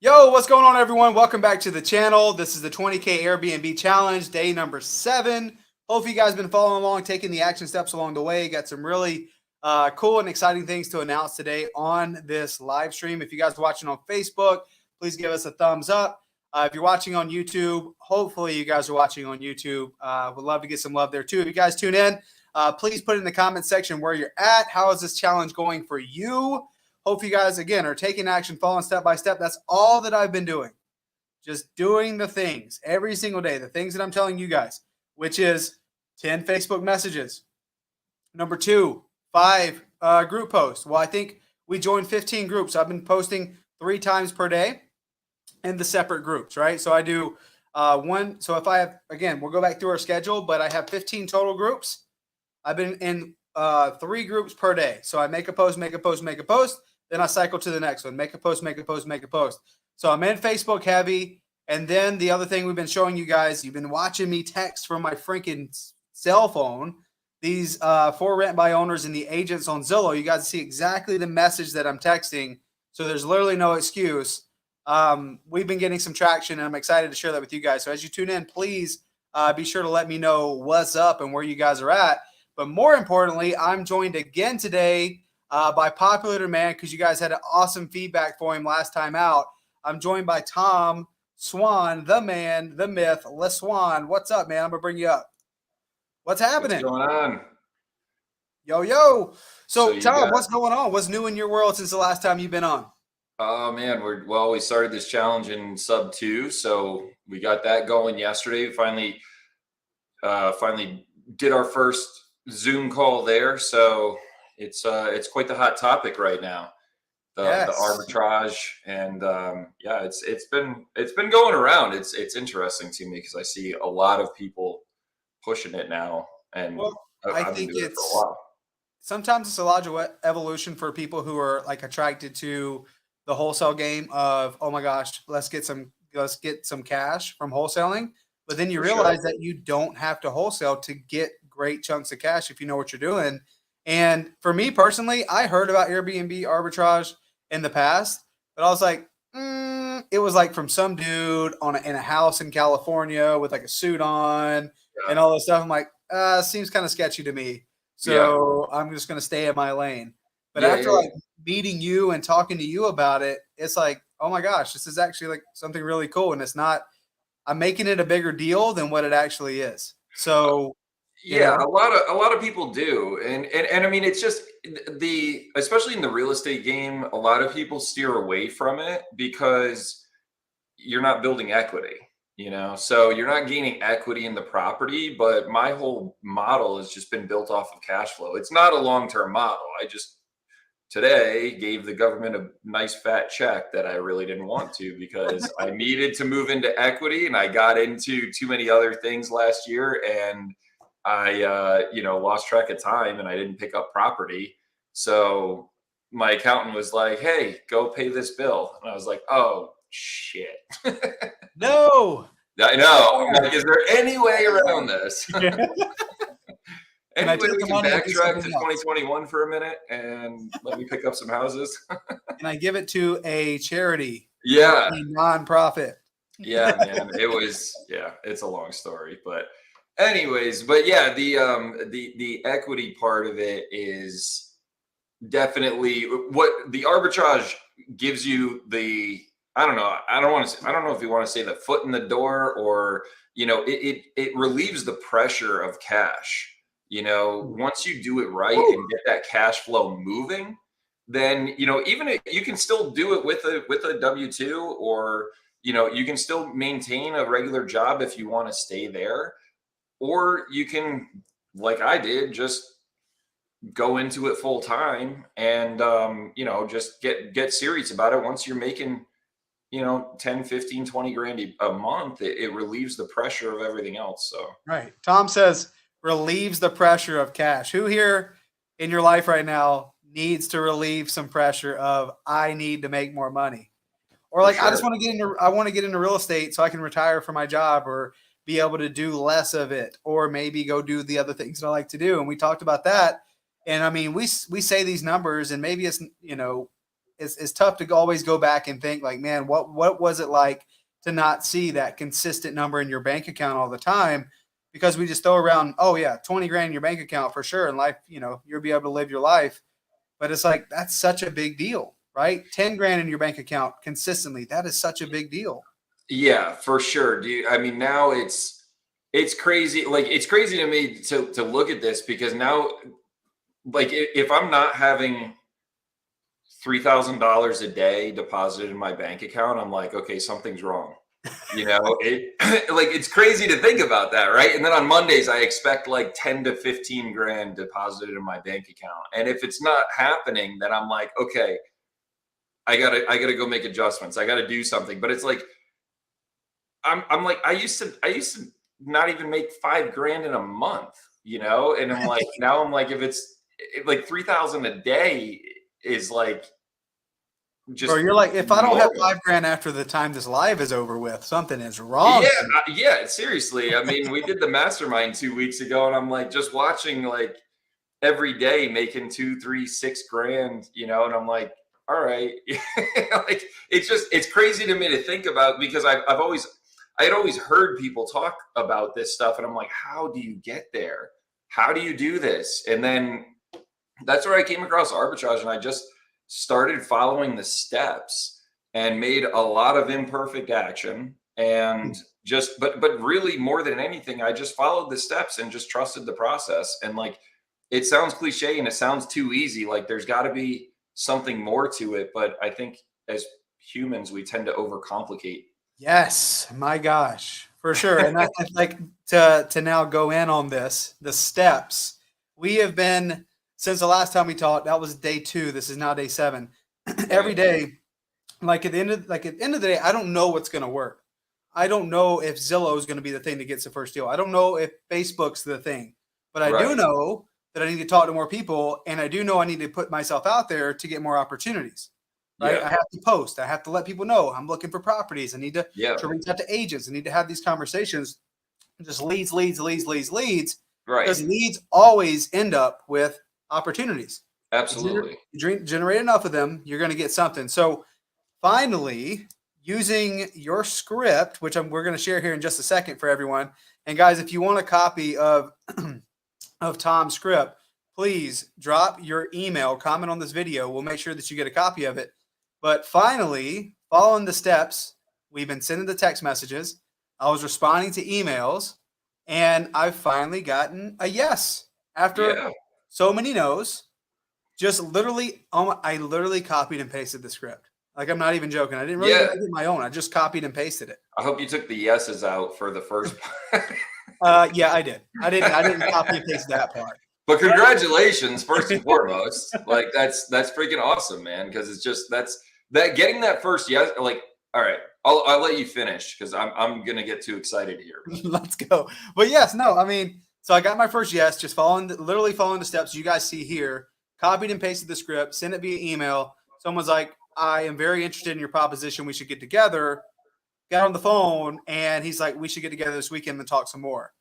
Yo, what's going on, everyone? Welcome back to the channel. This is the 20K Airbnb challenge, day number 7. Hopefully you guys have been following along, taking the action steps along the way. Got some really cool and exciting things to announce today on this live stream. If you guys are watching on Facebook, please give us a thumbs up. If you're watching on YouTube, hopefully you guys are watching on YouTube. Would love to get some love there too. If you guys tune in, please put in the comment section where you're at. How is this challenge going for you? Hope you guys, again, are taking action, following step by step. That's all that I've been doing. Just doing the things every single day, the things that I'm telling you guys, which is 10 Facebook messages. Number 2, 5 group posts. Well, I think we joined 15 groups. I've been posting 3 times per day in the separate groups, right? So I do one. So if I have, again, we'll go back through our schedule, but I have 15 total groups. I've been in 3 groups per day. So I make a post, make a post, make a post. Then I cycle to the next one, make a post, make a post, make a post. So I'm in Facebook heavy. And then the other thing we've been showing you guys, you've been watching me text from my freaking cell phone, these for rent by owners and the agents on Zillow. You guys see exactly the message that I'm texting. So there's literally no excuse. We've been getting some traction, and I'm excited to share that with you guys. So as you tune in, please be sure to let me know what's up and where you guys are at. But more importantly, I'm joined again today by popular demand, because you guys had an awesome feedback for him last time out. I'm joined by Tom Swan, the man, the myth, Le Swan. What's up, man? I'm going to bring you up. What's happening? What's going on? Yo. So Tom, what's going on? What's new in your world since the last time you've been on? Oh, man. We started this challenge in sub 2, so we got that going yesterday. Finally did our first Zoom call there. So it's quite the hot topic right now, the arbitrage, and it's been going around. It's interesting to me because I see a lot of people pushing it now, and I think it's for a while. Sometimes it's a logical evolution for people who are like attracted to the wholesale game of, oh my gosh, let's get some cash from wholesaling. But then you realize that you don't have to wholesale to get great chunks of cash if you know what you're doing. And for me personally, I heard about Airbnb arbitrage in the past, but I was like, it was like from some dude in a house in California with like a suit on and all this stuff. I'm like, seems kind of sketchy to me. So I'm just going to stay in my lane. But after like meeting you and talking to you about it, it's like, oh my gosh, this is actually like something really cool. And it's not, I'm making it a bigger deal than what it actually is. So a lot of people do, and I mean, it's just especially in the real estate game, a lot of people steer away from it because you're not building equity, so you're not gaining equity in the property. But my whole model has just been built off of cash flow. It's not a long-term model. I just today gave the government a nice fat check that I really didn't want to, because I needed to move into equity, and I got into too many other things last year, and I lost track of time, and I didn't pick up property. So my accountant was like, hey, go pay this bill. And I was like, oh shit. No, I know. I'm like, is there any way around this? Anyway, we can backtrack to 2021 for a minute and let me pick up some houses. And I give it to a charity. Yeah. A nonprofit. Yeah, man. It's a long story, but anyways, the equity part of it is definitely what the arbitrage gives you. I don't know if you want to say the foot in the door, or it relieves the pressure of cash. Once you do it right and get that cash flow moving, then even if you can still do it with a W-2, or you can still maintain a regular job if you want to stay there. Or you can, like I did, just go into it full time and, just get serious about it. Once you're making, 10, 15, 20 grand a month, it relieves the pressure of everything else. So, right. Tom says relieves the pressure of cash. Who here in your life right now needs to relieve some pressure of, I need to make more money? Or like, I want to get into real estate so I can retire from my job, or be able to do less of it, or maybe go do the other things that I like to do. And we talked about that. And I mean, we say these numbers, and maybe it's, it's tough to always go back and think like, man, what was it like to not see that consistent number in your bank account all the time? Because we just throw around, oh yeah, 20 grand in your bank account for sure. In life, you'll be able to live your life. But it's like, that's such a big deal, right? 10 grand in your bank account consistently. That is such a big deal. Yeah, for sure, dude. I mean, now it's crazy. Like, it's crazy to me to look at this, because now, like, if I'm not having $3,000 a day deposited in my bank account, I'm like, okay, something's wrong. It like, it's crazy to think about that, right? And then on Mondays, I expect like 10 to 15 grand deposited in my bank account. And if it's not happening, then I'm like, okay, I gotta go make adjustments. I gotta do something. But it's like, I'm like, I used to not even make 5 grand in a month, and I'm like, now I'm like, if it's like 3,000 a day is like, just, or you're like, if I don't have 5 grand after the time this live is over with, something is wrong. Yeah, seriously. I mean, we did the mastermind 2 weeks ago, and I'm like, just watching like every day making 2, 3, 6 grand, and I'm like, all right. Like, it's crazy to me to think about, because I had always heard people talk about this stuff, and I'm like, how do you get there? How do you do this? And then that's where I came across arbitrage, and I just started following the steps and made a lot of imperfect action, and but really, more than anything, I just followed the steps and just trusted the process. And like, it sounds cliche and it sounds too easy. Like, there's got to be something more to it. But I think as humans, we tend to overcomplicate. Yes, my gosh, for sure. And I'd like to now go in on this, the steps. We have been, since the last time we talked, that was day 2. This is now day 7. Every day, like at the end of the day, I don't know what's going to work. I don't know if Zillow is going to be the thing that gets the first deal. I don't know if Facebook's the thing, but I do know that I need to talk to more people, and I do know I need to put myself out there to get more opportunities. Right? Yeah. I have to post. I have to let people know I'm looking for properties. I need to reach out to agents. I need to have these conversations. Just leads. Right. Because leads always end up with opportunities. Absolutely. Generate enough of them, you're going to get something. So finally, using your script, which we're going to share here in just a second for everyone. And guys, if you want a copy of Tom's script, please drop your email, comment on this video. We'll make sure that you get a copy of it. But finally, following the steps, we've been sending the text messages. I was responding to emails, and I've finally gotten a yes after so many no's. Just literally, I literally copied and pasted the script. Like, I'm not even joking. I didn't really make it my own. I just copied and pasted it. I hope you took the yeses out for the first part. Yeah, I did. I didn't copy and paste that part. But congratulations, first and foremost. Like, that's freaking awesome, man. Because it's just that getting that first yes. Like, all right, I'll let you finish, because I'm gonna get too excited here. Let's go. But yes, no, I mean, so I got my first yes, just literally following the steps you guys see here. Copied and pasted the script, sent it via email. Someone's like, I am very interested in your proposition. We should get together. Got on the phone, and he's like, we should get together this weekend and talk some more.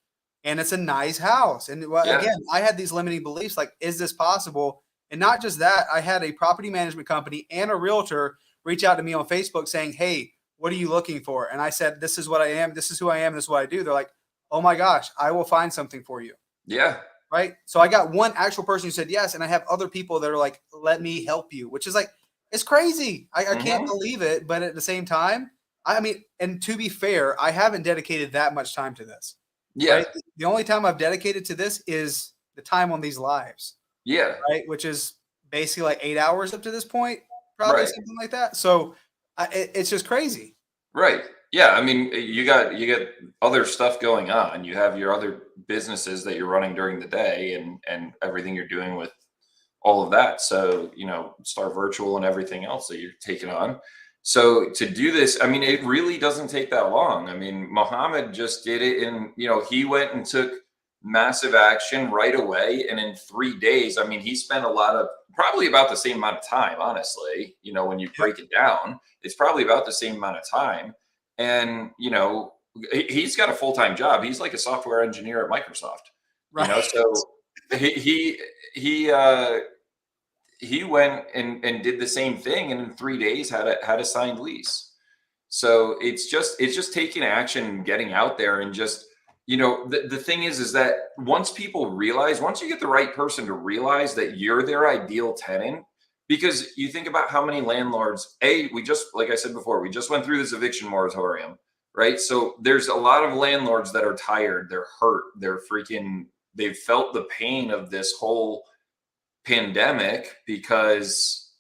And it's a nice house. And again, I had these limiting beliefs, like, is this possible? And not just that, I had a property management company and a realtor reach out to me on Facebook saying, hey, what are you looking for? And I said, this is what I am. This is who I am. This is what I do. They're like, oh my gosh, I will find something for you. Yeah. Right. So I got one actual person who said yes. And I have other people that are like, let me help you, which is like, it's crazy. I can't believe it. But at the same time, I mean, and to be fair, I haven't dedicated that much time to this. Yeah. Right? The only time I've dedicated to this is the time on these lives. Yeah. Right. Which is basically like 8 hours up to this point, probably something like that. So it's just crazy. Right. Yeah. I mean, you got other stuff going on. You have your other businesses that you're running during the day, and everything you're doing with all of that. So, Star Virtual and everything else that you're taking on. So to do this, I mean, it really doesn't take that long. I mean, Muhammad just did it he went and took massive action right away. And in 3 days, I mean, he spent probably about the same amount of time, honestly, when you break it down, it's probably about the same amount of time. And, he's got a full-time job. He's like a software engineer at Microsoft, right. So he went and did the same thing, and in 3 days had a signed lease. So it's just taking action and getting out there, and just, the thing is that once you get the right person to realize that you're their ideal tenant, because you think about how many landlords, like I said before, we just went through this eviction moratorium, right? So there's a lot of landlords that are tired, they're hurt, they've felt the pain of this whole pandemic, because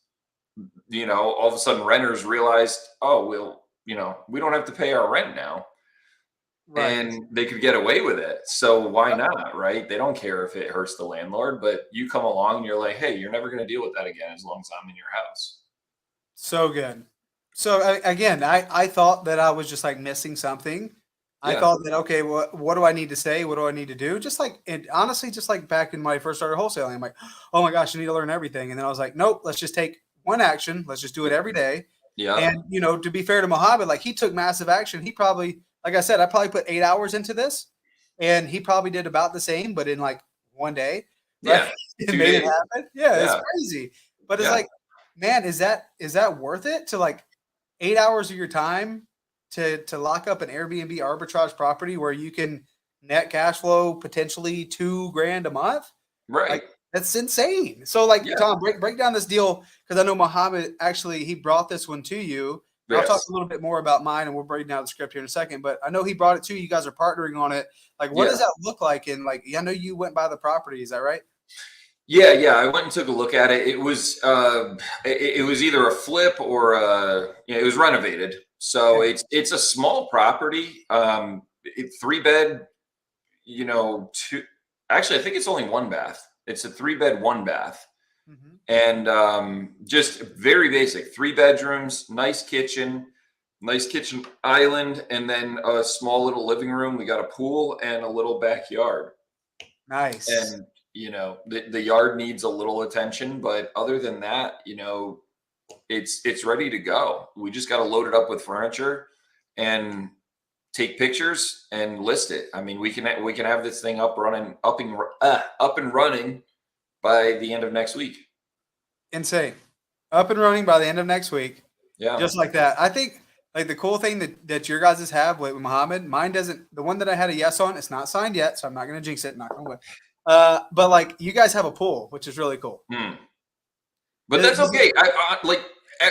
all of a sudden renters realized, oh, we don't have to pay our rent now, Right. and they could get away with it. So why not, right? They don't care if it hurts the landlord, but you come along and you're like, hey, you're never going to deal with that again as long as I'm in your house. So good. So again, I thought that I was just like missing something. I Yeah. thought that, okay, what do I need to say? What do I need to do? Just like, and honestly, just like back in when I first started wholesaling, I'm like, oh my gosh, I need to learn everything. And then I was like, nope, let's just take one action. Let's just do it every day. Yeah. And, to be fair to Mohammed, like he took massive action. He probably, like I said, I probably put 8 hours into this, and he probably did about the same, but in like one day. Yeah. Right? It 2 made days. it happen. Yeah, it's Yeah. crazy. But it's Yeah. like, man, is that worth it to like 8 hours of your time to lock up an Airbnb arbitrage property where you can net cash flow potentially $2,000 a month? Right. Like that's insane. So like Yeah. Tom, break down this deal, because I know Mohammed actually he brought this one to you. I'll talk Yes. a little bit more about mine, and we'll break down the script here in a second. But I know he brought it to you. You guys are partnering on it. Like, what Yeah. does that look like? And like, I know you went by the property. Is that right? Yeah. I went and took a look at it. It was either a flip or it was renovated. So Okay. it's a small property. 3 bed, two. Actually, I think it's only one bath. It's a 3 bed, one bath, Mhm. and just very basic. 3 bedrooms, nice kitchen island, and then a small little living room. We got a pool and a little backyard. Nice. And the yard needs a little attention, but other than that, it's ready to go. We just got to load it up with furniture and take pictures and list it. I mean, we can have this thing up and running by the end of next week. Insane. Up and running by the end of next week. Yeah. Just like that. I think like the cool thing that your guys' have with Muhammad, mine doesn't. The one that I had a yes on, it's not signed yet, so I'm not going to jinx it. Not going to win. But like you guys have a pool, which is really cool. But that's Does okay. I like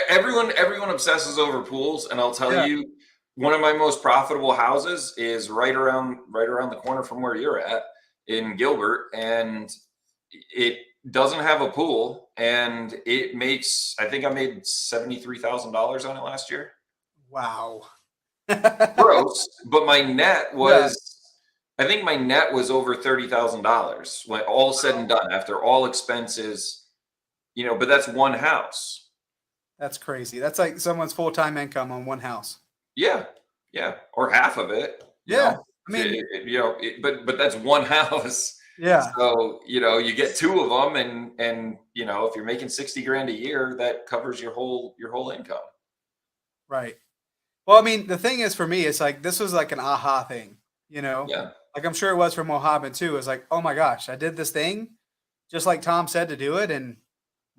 everyone obsesses over pools, and I'll tell Yeah. you, one of my most profitable houses is right around the corner from where you're at in Gilbert, and it doesn't have a pool, and it makes, I think I made $73,000 on it last year. Wow. Gross, but my net was, I think my net was over $30,000 when all said and done after all expenses, but that's one house. That's crazy. That's like someone's full-time income on one house. Yeah, or half of it. Yeah. I mean, but that's one house. yeah. So you get two of them, and if you're making $60,000 a year, that covers your whole income. Right. Well, I mean, the thing is for me, it's like this was like an aha thing, Yeah, Like I'm sure it was for Mohammed too. It's like, oh my gosh, I did this thing, just like Tom said to do it, and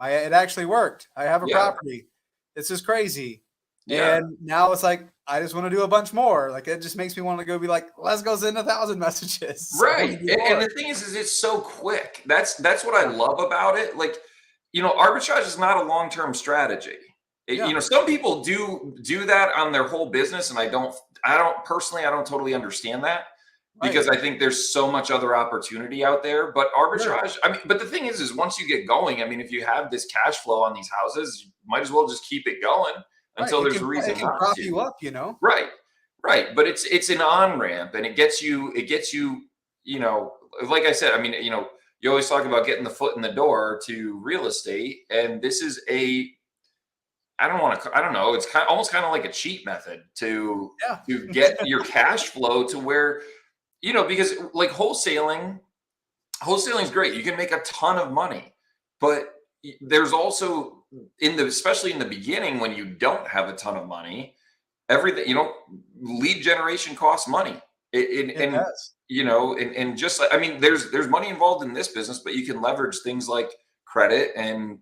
it actually worked. I have a Yeah. property. This is crazy. yeah, And now it's like I just want to do a bunch more. Like it just makes me want to go be like, let's go send 1,000 messages. I wanna right. do And more. the thing is it's so quick. That's what I love about it. Like, arbitrage is not a long-term strategy. Yeah. Some people do that on their whole business, and I don't personally, I don't totally understand that, because I think there's so much other opportunity out there. But arbitrage, I mean, but the thing is once you get going, I mean, if you have this cash flow on these houses, you might as well just keep it going until there's a reason It can not prop to. you up, Right. But it's an on ramp, and it gets you, like I said, I mean, you always talk about getting the foot in the door to real estate, and this is I don't know. It's almost kind of like a cheat method to get your cash flow to where, because like wholesaling is great. You can make a ton of money, but there's also especially in the beginning when you don't have a ton of money, everything, lead generation costs money. It And does. and just like, I mean, there's money involved in this business, but you can leverage things like credit and,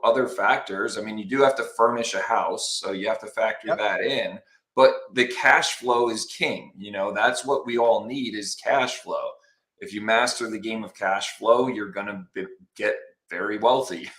other factors. I mean, you do have to furnish a house, so you have to factor that in. But the cash flow is king. That's what we all need is cash flow. If you master the game of cash flow, you're going to get very wealthy.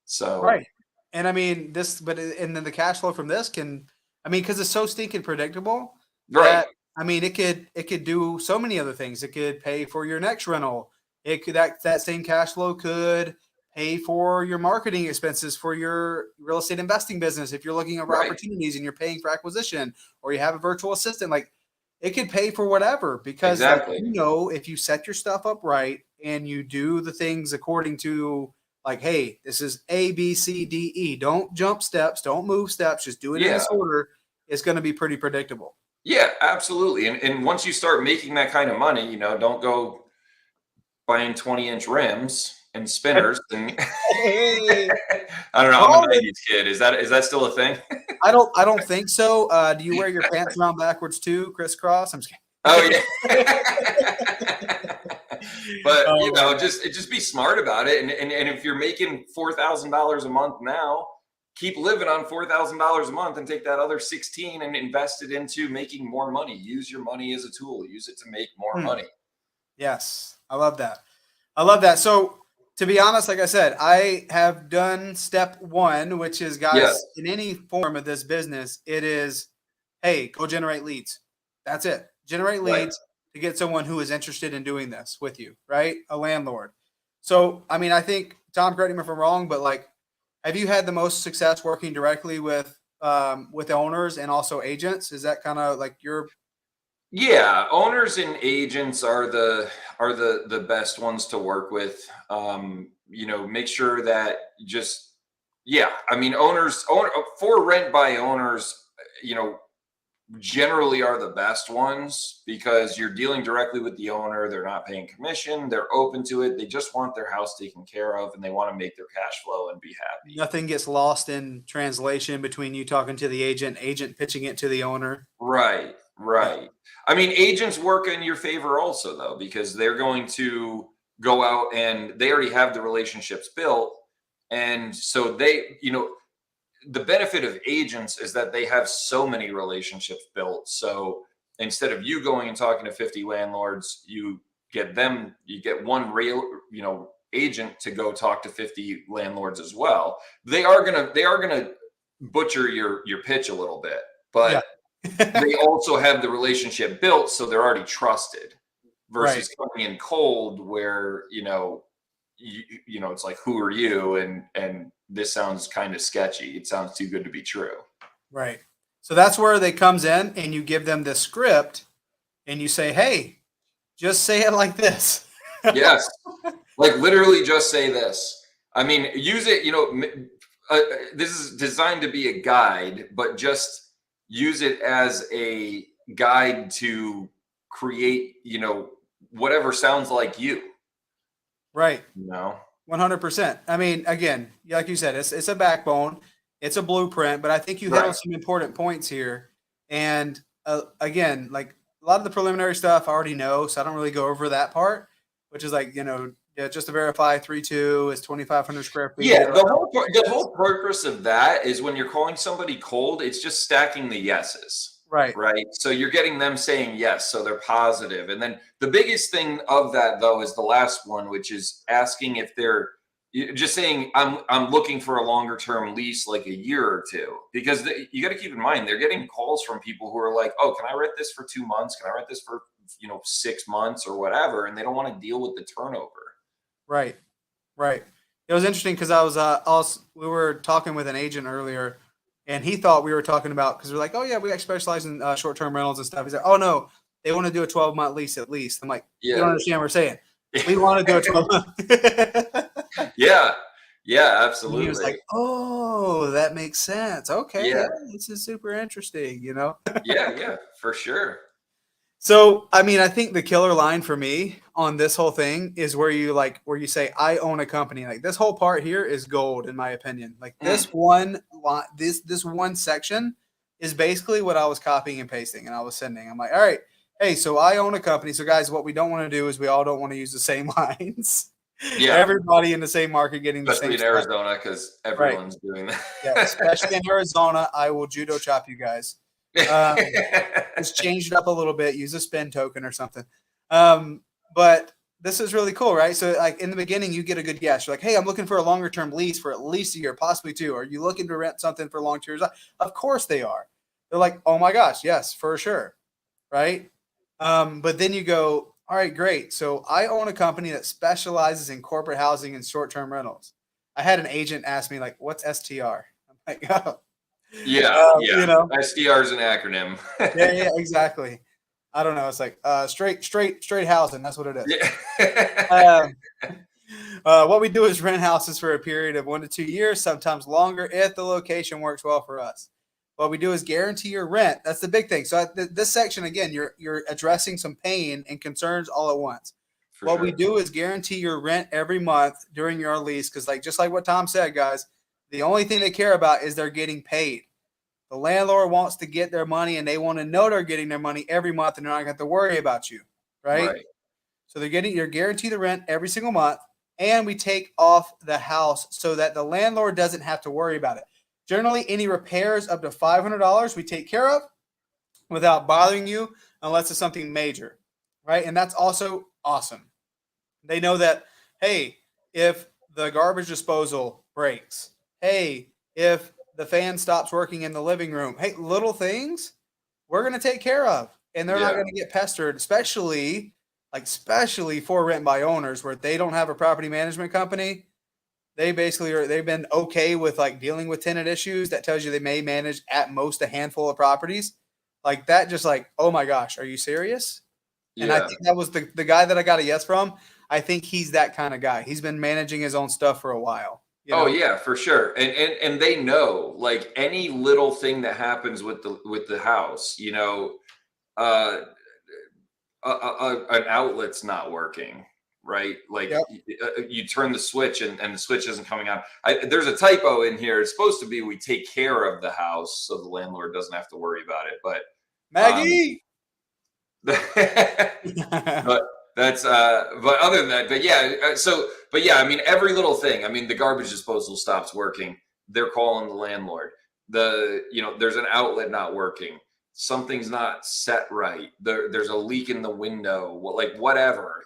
So, right. And I mean, and then the cash flow from this because it's so stinking predictable right. that, it could do so many other things. It could pay for your next rental. It could, that same cash flow could pay for your marketing expenses for your real estate investing business. If you're looking over opportunities and you're paying for acquisition, or you have a virtual assistant, like it could pay for whatever, because if you set your stuff up right and you do the things according to, like, hey, this is A, B, C, D, E. Don't jump steps. Don't move steps. Just do it in this order. It's going to be pretty predictable. Yeah, absolutely. And once you start making that kind of money, don't go buying 20-inch rims and spinners. And I don't know. I'm a 90s kid. Is that still a thing? I don't think so. Do you wear your pants around backwards too, crisscross? I'm just kidding. Oh yeah. But just be smart about it. And if you're making $4,000 a month now, keep living on $4,000 a month and take that other 16 and invest it into making more money. Use your money as a tool. Use it to make more money. Yes. I love that. So to be honest, like I said, I have done step one, which is, guys, in any form of this business, it is, hey, go generate leads. That's it. Generate leads to get someone who is interested in doing this with you, right? A landlord. So, I think, Tom, correct me if I'm wrong, but like, have you had the most success working directly with owners and also agents? Is that kind of like your? Yeah, owners and agents are the best ones to work with. Make sure that owners for rent by owners, generally are the best ones, because you're dealing directly with the owner. They're not paying commission. They're open to it. They just want their house taken care of, and they want to make their cash flow and be happy. Nothing gets lost in translation between you talking to the agent pitching it to the owner. Right. Agents work in your favor also, though, because they're going to go out and they already have the relationships built. And so the benefit of agents is that they have so many relationships built. So instead of you going and talking to 50 landlords, you get one real, agent to go talk to 50 landlords as well. They are gonna butcher your pitch a little bit, but they also have the relationship built, so they're already trusted. Versus coming in cold, where it's like, who are you? And this sounds kind of sketchy. It sounds too good to be true. Right. So that's where they comes in, and you give them the script and you say, hey, just say it like this. Yes. Like literally just say this. Use it, this is designed to be a guide, but just use it as a guide to create, whatever sounds like you. Right. 100%. Again, like you said, it's a backbone, it's a blueprint, but I think you hit on some important points here. And again, like a lot of the preliminary stuff I already know, so I don't really go over that part, which is like, just to verify 3.2 is 2,500 square feet. Yeah, the whole purpose of that is when you're calling somebody cold, it's just stacking the yeses. Right. So you're getting them saying yes, so they're positive. And then the biggest thing of that, though, is the last one, which is asking if they're just saying, I'm looking for a longer term lease, like a year or two, because you got to keep in mind, they're getting calls from people who are like, oh, can I rent this for 2 months? Can I rent this for 6 months or whatever? And they don't want to deal with the turnover. Right. It was interesting because we were talking with an agent earlier, and he thought we were talking about, because we're like, oh yeah, we specialize in short-term rentals and stuff. He's like, oh no, they want to do a 12-month lease at least. I'm like, you don't understand what we're saying. We want to do a 12-month. Yeah, absolutely. And he was like, oh, that makes sense. Okay, yeah, this is super interesting, Yeah, for sure. So, I think the killer line for me on this whole thing is where you say, I own a company. Like, this whole part here is gold, in my opinion. Like, this one section is basically what I was copying and pasting, and I was sending. I'm like, all right, hey, so I own a company. So guys, what we don't want to do is we all don't want to use the same lines. Yeah. Everybody in the same market getting the Especially same in stuff. Arizona, because Right. everyone's doing that. Yeah, especially in Arizona, I will judo chop you guys. Just change it up a little bit, use a spin token or something. But this is really cool, right? So like in the beginning, you get a good guess. You're like, hey, I'm looking for a longer term lease for at least a year, possibly 2. Are you looking to rent something for long years? Of course they are. They're like, oh my gosh, yes, for sure. Right. But then you go, all right, great. So I own a company that specializes in corporate housing and short term rentals. I had an agent ask me, like, what's STR? I'm like, oh, Yeah, you yeah. know, SDR is an acronym. yeah, exactly. I don't know. It's like straight housing. That's what it is. Yeah. What we do is rent houses for a period of 1 to 2 years, sometimes longer, if the location works well for us. What we do is guarantee your rent. That's the big thing. So this section again, you're addressing some pain and concerns all at once. For What sure. we do is guarantee your rent every month during your lease, because just like what Tom said, guys, the only thing they care about is they're getting paid. The landlord wants to get their money, and they want to know they're getting their money every month, and they're not going to have to worry about you, right? Right. So you're guaranteed the rent every single month, and we take off the house so that the landlord doesn't have to worry about it. Generally, any repairs up to $500 we take care of without bothering you, unless it's something major, right? And that's also awesome. They know that, hey, if the garbage disposal breaks, hey, if the fan stops working in the living room, hey, little things we're going to take care of. And they're not Yeah. going to get pestered, especially for rent by owners where they don't have a property management company. They've been okay with like dealing with tenant issues. That tells you they may manage at most a handful of properties. Like that, just like, oh my gosh, are you serious? And I Yeah. think that was the guy that I got a yes from. I think he's that kind of guy. He's been managing his own stuff for a while. Oh yeah, for sure. And they know, like, any little thing that happens with the house, uh, an outlet's not working, right? Like, Yep. you turn the switch and the switch isn't coming on. There's a typo in here. It's supposed to be we take care of the house so the landlord doesn't have to worry about it. But Maggie. but that's but other than that, but yeah, but yeah, I mean, every little thing. I mean, the garbage disposal stops working, they're calling the landlord. There's an outlet not working, something's not set right, there's a leak in the window, like whatever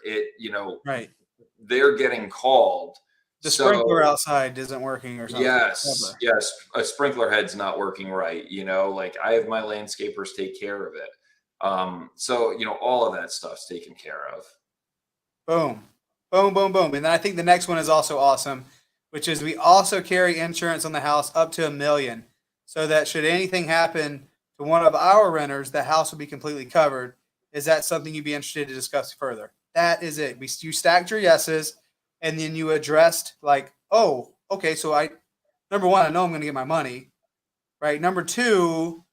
Right. they're getting called. The So sprinkler outside isn't working or something. yes, yes, a sprinkler head's not working right. Like, I have my landscapers take care of it. So all of that stuff's taken care of. Boom. Boom, boom, boom. And then I think the next one is also awesome, which is we also carry insurance on the house up to $1 million, so that should anything happen to one of our renters, the house will be completely covered. Is that something you'd be interested to discuss further? That is it. You stacked your yeses, and then you addressed like, oh, okay, so number one, I know I'm going to get my money, right? Number two,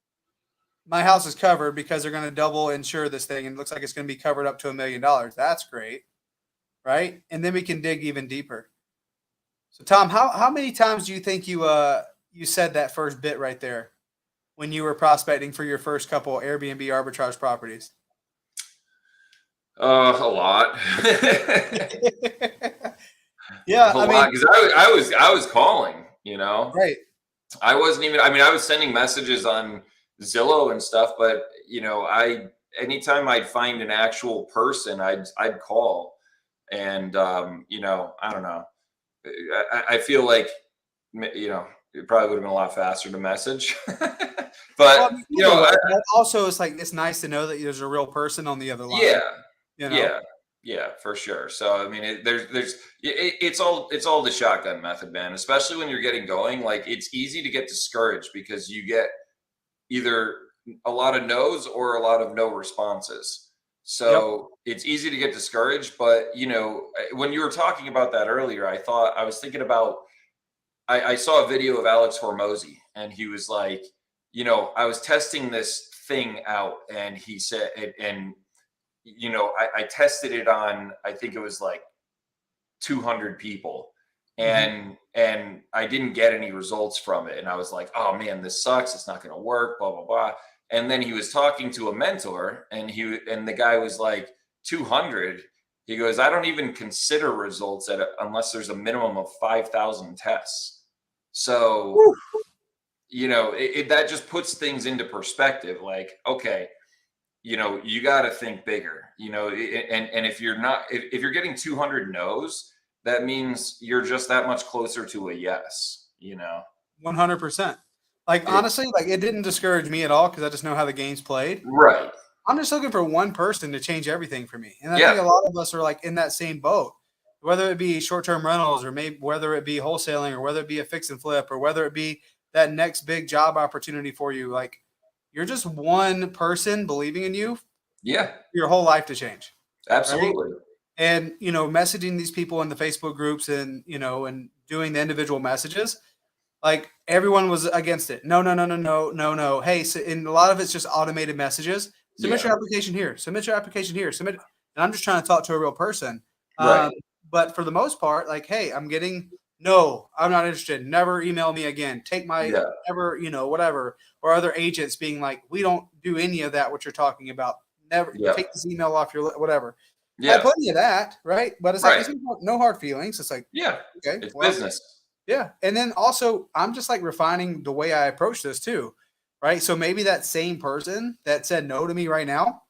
my house is covered because they're going to double insure this thing, and it looks like it's going to be covered up to $1 million. That's great, right? And then we can dig even deeper. So, Tom, how many times do you think you said that first bit right there when you were prospecting for your first couple Airbnb arbitrage properties? A lot. Yeah, A lot, because I was calling. Right. I wasn't even. I mean, I was sending messages on Zillow and stuff, but anytime I'd find an actual person, I'd call, and I don't know. I feel like it probably would have been a lot faster to message, but Well, also it's like it's nice to know that there's a real person on the other line. yeah, yeah, for sure. So I mean, it's all the shotgun method, man. Especially when you're getting going, like, it's easy to get discouraged because you get either a lot of no's or a lot of no responses. So It's easy to get discouraged. But when you were talking about that earlier, I was thinking about, I saw a video of Alex Hormozy, and he was like, I was testing this thing out, and he said, and I tested it on, I think it was like 200 people, and I didn't get any results from it. And I was like, oh man, this sucks. It's not going to work, blah, blah, blah. And then he was talking to a mentor, and the guy was like, 200. He goes, I don't even consider results unless there's a minimum of 5,000 tests. So, Woo. that just puts things into perspective. Like, okay, you got to think bigger, and if you're not, if you're getting 200 no's, that means you're just that much closer to a yes, 100%. Like, honestly, like, it didn't discourage me at all because I just know how the game's played. Right. I'm just looking for one person to change everything for me. And I Yeah. think a lot of us are like in that same boat, whether it be short-term rentals or maybe whether it be wholesaling or whether it be a fix and flip or whether it be that next big job opportunity for you. Like, you're just one person believing in you Yeah. your whole life to change. Absolutely. Right? And, messaging these people in the Facebook groups and, and doing the individual messages, like, everyone was against it. No, no, no, no, no, no, no. Hey, so, and a lot of it's just automated messages. Submit your application here. Submit your application here. Submit. And I'm just trying to talk to a real person. Right. But for the most part, like, hey, I'm getting no. I'm not interested. Never email me again. Take my never, whatever. Or other agents being like, we don't do any of that. What you're talking about. Never take this email off your whatever. I had plenty of that, right? But it's like, it's no hard feelings. It's like, okay, it's business. Yeah. And then also, I'm just like refining the way I approach this too, right? So maybe that same person that said no to me right now,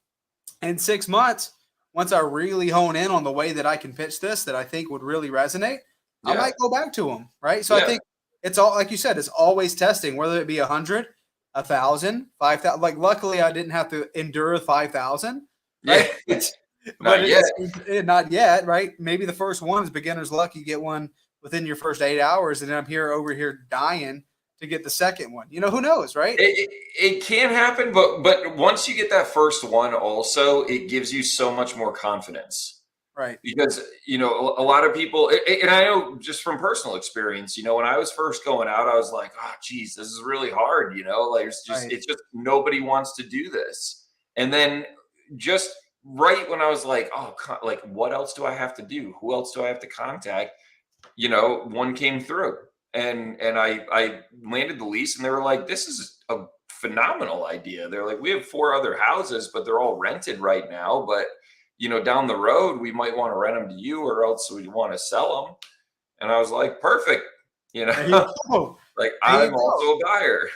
in 6 months, once I really hone in on the way that I can pitch this that I think would really resonate, I might go back to them, right? So I think it's all, like you said, it's always testing, whether it be 100, 1,000, 5,000. Like, luckily, I didn't have to endure 5,000. Right? Not yet. Not yet, right? Maybe the first one is beginner's luck. You get one within your first 8 hours, and then I'm over here dying to get the second one. Who knows, right? It can happen, but once you get that first one, also, it gives you so much more confidence. Right. Because, a lot of people, and I know just from personal experience, when I was first going out, I was like, oh, geez, this is really hard, like it's just nobody wants to do this. And then just right when I was like, oh, like, what else do I have to do? Who else do I have to contact? One came through, and I landed the lease, and they were like, this is a phenomenal idea. They're like, we have 4 other houses, but they're all rented right now. But, down the road, we might want to rent them to you, or else we want to sell them. And I was like, perfect. Like, I'm also a buyer.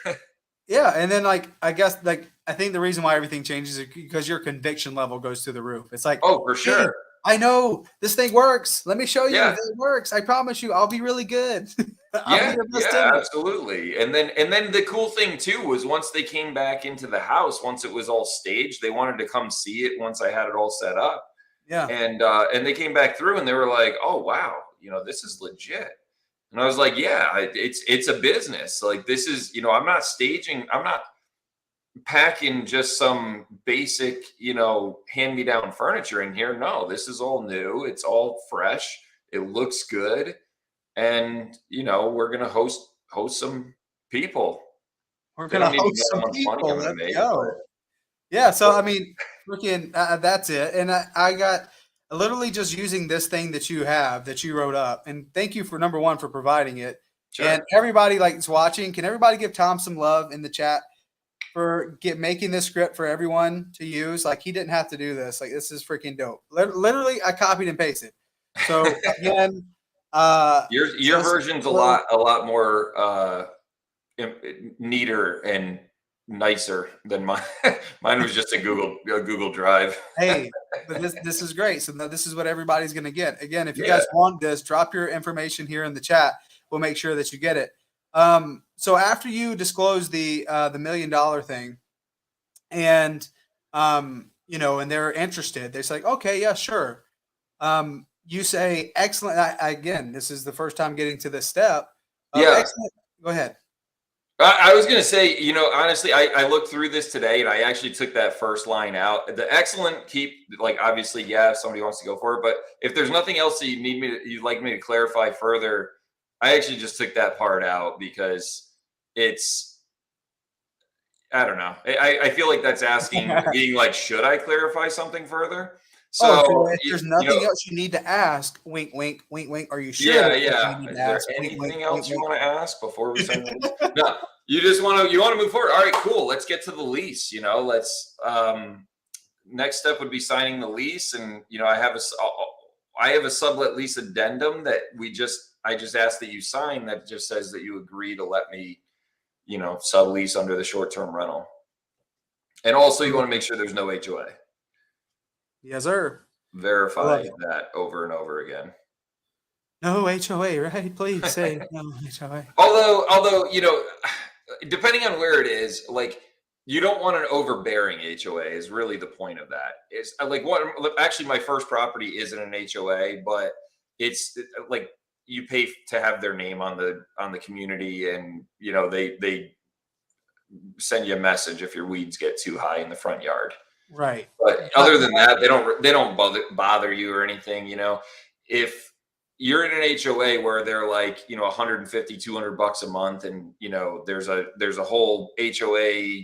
Yeah. And then, like, I guess, like, I think the reason why everything changes is because your conviction level goes through the roof. It's like, oh, for sure. Hey, I know this thing works. Let me show you if it works. I promise you, I'll be really good. Absolutely. And then the cool thing too was once they came back into the house, once it was all staged, they wanted to come see it once I had it all set up. Yeah. And they came back through and they were like, oh wow, this is legit. And I was like, yeah, it's a business. Like, this is, I'm not staging, I'm not packing just some basic, hand-me-down furniture in here. No, this is all new. It's all fresh. It looks good. And, we're going to host some people. We're going to host some people. Let's go. Yeah. So, I mean, freaking, that's it. And I got literally just using this thing that you have, that you wrote up. And thank you for, number one, for providing it. Sure. And everybody is watching. Can everybody give Tom some love in the chat for making this script for everyone to use? Like, he didn't have to do this. Like, this is freaking dope. Literally, I copied and pasted. So again, your version's a lot more neater and nicer than mine. Mine was just a Google Drive. Hey, but this is great. So this is what everybody's going to get. Again, if you guys want this, drop your information here in the chat. We'll make sure that you get it. So after you disclose the $1 million thing, and and they're interested, they're like, okay, yeah, sure. You say, excellent. Again, this is the first time getting to this step. Excellent. Go ahead. I was going to say, honestly, I looked through this today and I actually took that first line out. The excellent obviously, if somebody wants to go for it, but if there's nothing else that you'd like me to clarify further, I actually just took that part out because I don't know. I feel like that's asking, being like, should I clarify something further? So if there's nothing else you need to ask, wink, wink, wink, wink. Are you sure? Yeah. Is there anything else you want to ask before we sign the lease? No, you just want to move forward. All right, cool. Let's get to the lease. Let's next step would be signing the lease, and I have I have a sublet lease addendum that I just asked that you sign that just says that you agree to let me, sublease under the short-term rental. And also you want to make sure there's no HOA. Yes, sir. Verify that over and over again. No HOA, right? Please say no HOA. Although, depending on where it is, like, you don't want an overbearing HOA is really the point of that. It's like actually my first property isn't an HOA, but it's like you pay to have their name on the community, and they send you a message if your weeds get too high in the front yard. Right. But other than that, they don't bother you or anything. If you're in an HOA where they're like, $150, $200 a month, and there's a whole HOA,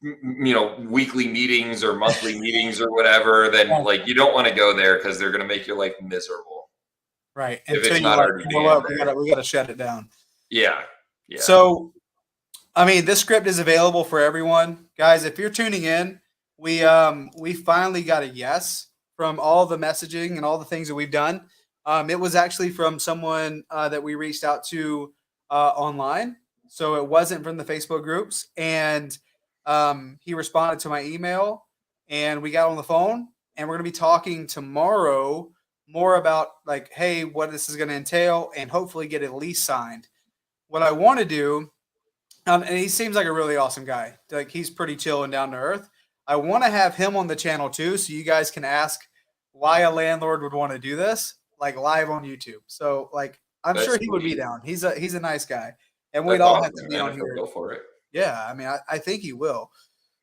weekly meetings or monthly meetings or whatever, then like you don't want to go there because they're going to make your life miserable. Right. If it's not already we got to shut it down. Yeah. So, I mean, this script is available for everyone, guys. If you're tuning in, we finally got a yes from all the messaging and all the things that we've done. It was actually from someone that we reached out to online, so it wasn't from the Facebook groups, and he responded to my email, and we got on the phone, and we're going to be talking tomorrow more about like, hey, what this is going to entail, and hopefully get a lease signed. What I want to do, and he seems like a really awesome guy. Like, he's pretty chill and down to earth. I want to have him on the channel too, so you guys can ask why a landlord would want to do this, like live on YouTube. So, like, I'm sure he would be down. He's a nice guy, and we'd all have to be on here. Go for it. Yeah, I mean, I think he will.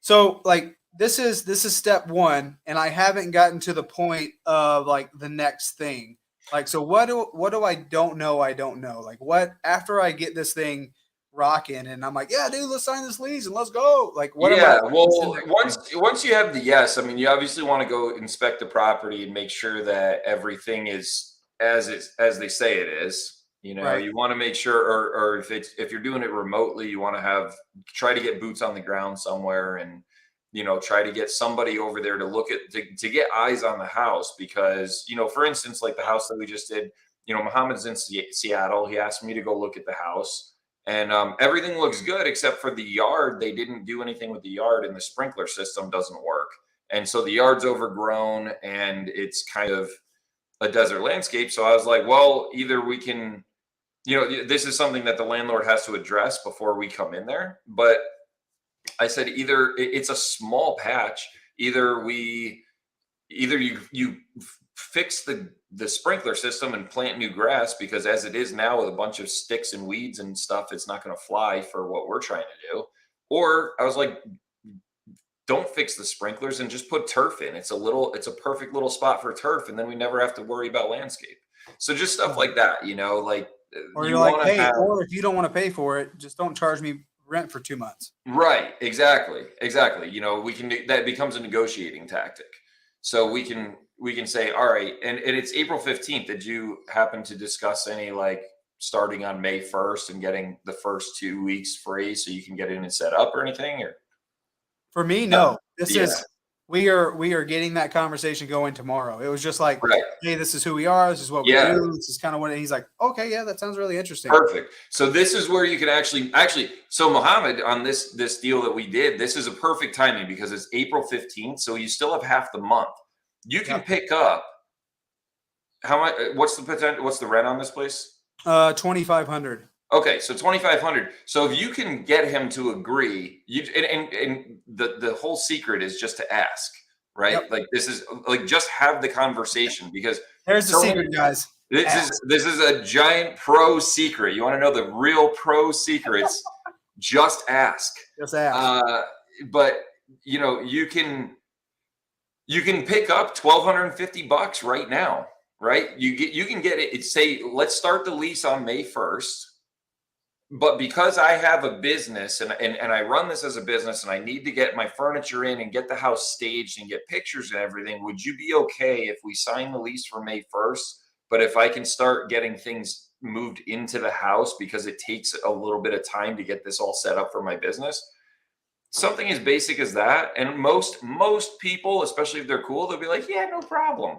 So, like, this is step one, and I haven't gotten to the point of like the next thing. Like, so what do I don't know? I don't know. Like, what after I get this thing rocking, and I'm like, yeah, dude, let's sign this lease and let's go. Like, what? Yeah, well, once you have the yes, I mean, you obviously want to go inspect the property and make sure that everything is as they say it is. Right. You want to make sure, or if you're doing it remotely, you want to try to get boots on the ground somewhere, and try to get somebody over there to look at to get eyes on the house, because for instance, like the house that we just did, Muhammad's in Seattle. He asked me to go look at the house. And everything looks good except for the yard. They didn't do anything with the yard, and the sprinkler system doesn't work. And so the yard's overgrown, and it's kind of a desert landscape. So I was like, well, either we can, this is something that the landlord has to address before we come in there. But I said, either it's a small patch, either you fix the sprinkler system and plant new grass, because as it is now with a bunch of sticks and weeds and stuff, it's not going to fly for what we're trying to do. Or I was like, don't fix the sprinklers and just put turf in. It's a perfect little spot for turf, and then we never have to worry about landscape. So just stuff like that, like, or you're like, hey, or if you don't want to pay for it, just don't charge me rent for 2 months. Right. Exactly. That becomes a negotiating tactic. So we can say, all right, and it's April 15th. Did you happen to discuss any, like, starting on May 1st and getting the first 2 weeks free so you can get in and set up or anything? Or for me, no. We are getting that conversation going tomorrow. It was just like, hey, this is who we are. This is what we do. This is kind of what he's like. Okay, yeah, that sounds really interesting. Perfect. So this is where you can actually. So Muhammad, on this deal that we did, this is a perfect timing because it's April 15th. So you still have half the month. You can pick up how much? What's the potential? What's the rent on this place? $2,500. Okay, so $2,500. So if you can get him to agree, and the whole secret is just to ask, right? Yep. Like, this is like, just have the conversation, because there's the secret, guys. This is a giant pro secret. You want to know the real pro secrets? Just ask. Just ask. But you can pick up $1,250 right now, right? You can get it. Say, let's start the lease on May 1st. But because I have a business and I run this as a business, and I need to get my furniture in and get the house staged and get pictures and everything, would you be okay if we sign the lease for May 1st? But if I can start getting things moved into the house, because it takes a little bit of time to get this all set up for my business. Something as basic as that. And most people, especially if they're cool, they'll be like, yeah, no problem.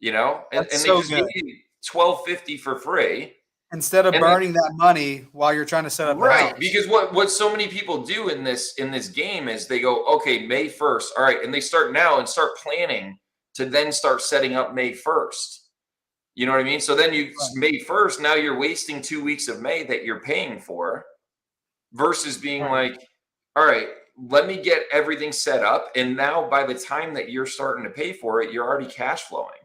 and That's they so just good. give you $12.50 for free. Instead of And burning that money while you're trying to set up the right, house. because what so many people do in this game is they go, okay, May 1st, all right, and they start now and start planning to then start setting up May 1st. You know what I mean? So then May 1st, now you're wasting 2 weeks of May that you're paying for, versus being Right. like, all right, let me get everything set up, and now by the time that you're starting to pay for it, you're already cash flowing.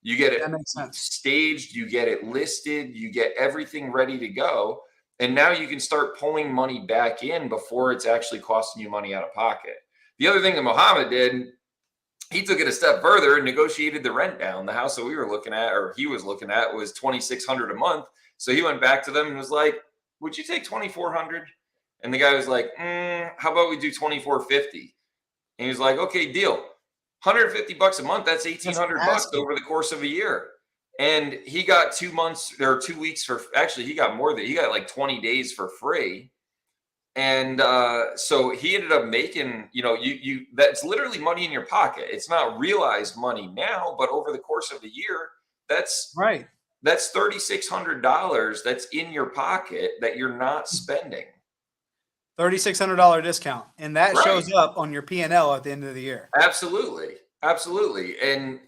You get it That makes sense. staged, you get it listed, you get everything ready to go. And now you can start pulling money back in before it's actually costing you money out of pocket. The other thing that Mohammed did, he took it a step further and negotiated the rent down. The house that we were looking at, or he was looking at, was $2,600 a month. So he went back to them and was like, would you take $2,400? And the guy was like, how about we do $2,450? And he was like, okay, deal. $150 a month, that's $1,800 over the course of a year. And he got 2 months or 2 weeks for, actually, he got more than, he got like 20 days for free. And so he ended up making, you that's literally money in your pocket. It's not realized money now, but over the course of a year, that's Right. That's $3,600 that's in your pocket that you're not spending. $3,600 discount, and that shows up on your P&L at the end of the year. Absolutely, and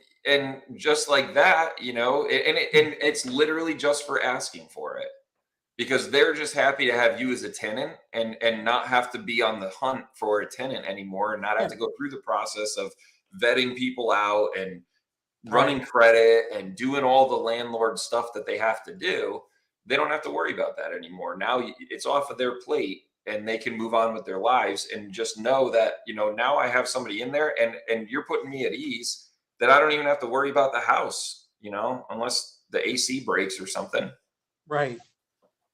just like that, and it's literally just for asking for it, because they're just happy to have you as a tenant and not have to be on the hunt for a tenant anymore, and not have to go through the process of vetting people out and running credit and doing all the landlord stuff that they have to do. They don't have to worry about that anymore. Now it's off of their plate, and they can move on with their lives and just know that, now I have somebody in there, and you're putting me at ease that I don't even have to worry about the house, unless the AC breaks or something. Right.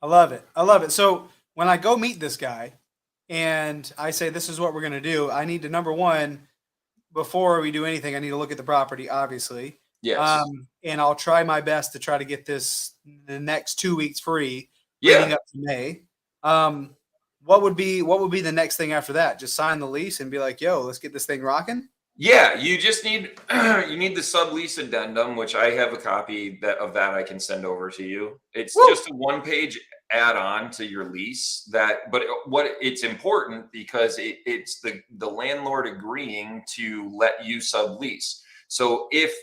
I love it. I love it. So when I go meet this guy and I say, this is what we're going to do, I need to, number one, before we do anything, I need to look at the property, obviously. Yes. And I'll try my best to try to get this the next 2 weeks free leading up to May. What would be the next thing after that? Just sign the lease and be like, yo, let's get this thing rocking? Yeah, you just need the sublease addendum, which I have a copy of that I can send over to you. It's just a 1-page add-on to your lease, but it's important because it's the landlord agreeing to let you sublease. So if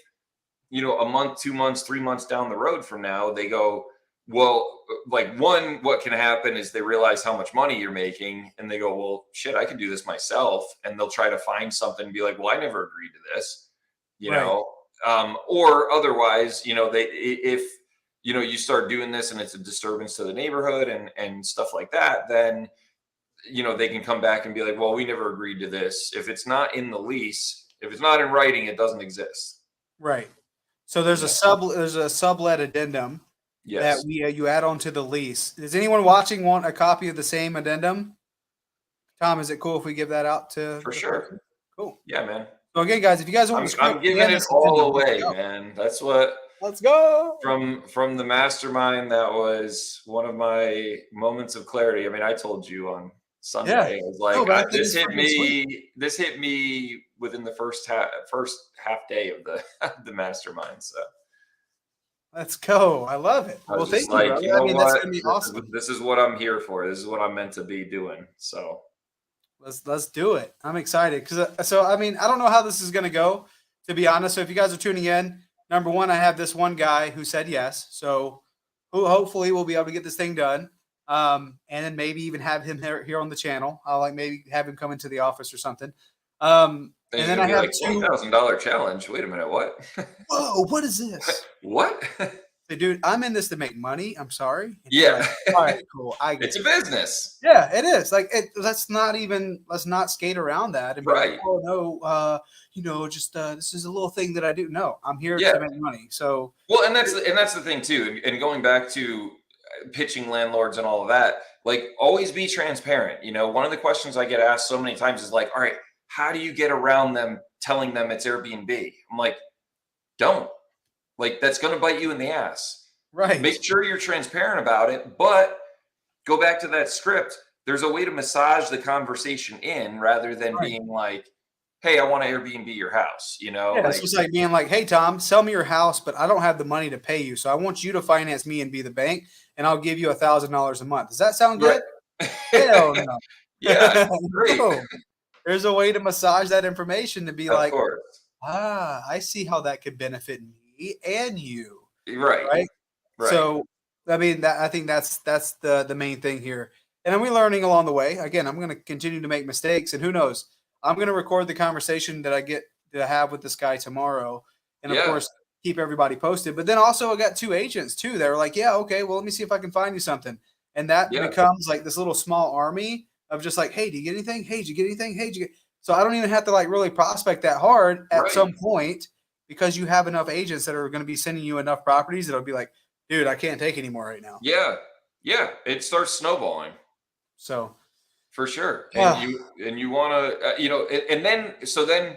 a month, 2 months, 3 months down the road from now, they go, well, like, what can happen is they realize how much money you're making, and they go, well, shit, I can do this myself. And they'll try to find something and be like, well, I never agreed to this, or otherwise, if you start doing this and it's a disturbance to the neighborhood and stuff like that, then, they can come back and be like, well, we never agreed to this. If it's not in the lease, if it's not in writing, it doesn't exist. Right. So there's a sublet addendum. Yes. That you add on to the lease. Does anyone watching want a copy of the same addendum? Tom, is it cool if we give that out to? For sure. Person? Cool. Yeah, man. So again, guys, if you guys want, I'm giving it all away, man. That's what. Let's go. From the mastermind, that was one of my moments of clarity. I mean, I told you on Sunday. I was like, this hit me. Sweet. This hit me within the first half day of the mastermind. So. Let's go. I love it. Well, thank you. Like, you know what? That's gonna be awesome. This is what I'm here for. This is what I'm meant to be doing. So let's do it. I'm excited because I mean, I don't know how this is gonna go, to be honest. So if you guys are tuning in, number one, I have this one guy who said yes. So who hopefully we'll be able to get this thing done. And then maybe even have him here on the channel. I'll maybe have him come into the office or something. And then I have like $20,000 challenge. Wait a minute, what? Whoa, what is this? What? Hey, dude, I'm in this to make money. I'm sorry. Yeah. Like, all right, cool. It's a business. Yeah, it is. Like, let's not skate around that. And right. Like, oh no, just this is a little thing that I do. No, I'm here to make money. So well, and that's the thing too. And going back to pitching landlords and all of that, like, always be transparent. One of the questions I get asked so many times is like, all right, how do you get around them telling them it's Airbnb? I'm like, don't. Like, that's going to bite you in the ass. Right. Make sure you're transparent about it, but go back to that script. There's a way to massage the conversation in rather than being like, hey, I want to Airbnb your house, Yeah, it's like, just like being like, "Hey, Tom, sell me your house, but I don't have the money to pay you, so I want you to finance me and be the bank, and I'll give you $1,000 a month." Does that sound right. good? Hell no. Yeah, great. No. There's a way to massage that information to be Of like, course. I see how that could benefit me and you, Right. right? Right. So, I mean, I think that's the main thing here, and we're learning along the way. Again, I'm going to continue to make mistakes, and who knows? I'm going to record the conversation that I get to have with this guy tomorrow, and of Yeah. course, keep everybody posted. But then also, I got two agents too that are like, "Yeah, okay, well, let me see if I can find you something," and that Yeah. becomes like this little small army of just like, "Hey, do you get anything? Hey, did you get anything? Hey, did you get?" So I don't even have to like really prospect that hard at Right. some point because you have enough agents that are going to be sending you enough properties that'll be like, dude, I can't take anymore right now. Yeah. Yeah. It starts snowballing So, for sure. And ah, you want to, and then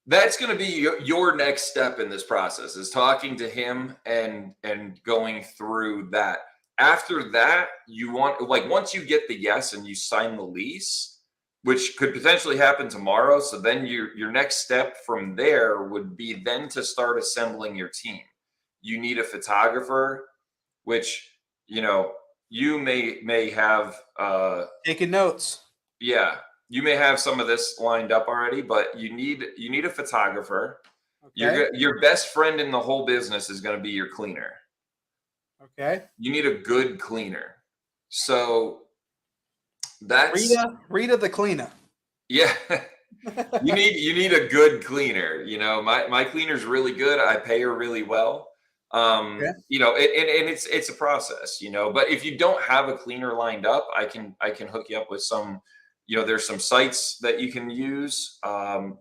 that's going to be your next step in this process is talking to him and going through that. After that, you want, like, once you get the yes and you sign the lease, which could potentially happen tomorrow, so then your next step from there would be then to start assembling your team. You need a photographer, which, you know you may have, taking notes. yeah, you may have some of this lined up already, but you need a photographer. Okay. Your best friend in the whole business is going to be your cleaner. Okay. You need a good cleaner. So that's, Rita the cleaner. yeah. You need a good cleaner. My cleaner's really good. I pay her really well. Okay. And it's a process. But if you don't have a cleaner lined up, I can hook you up with some. There's some sites that you can use.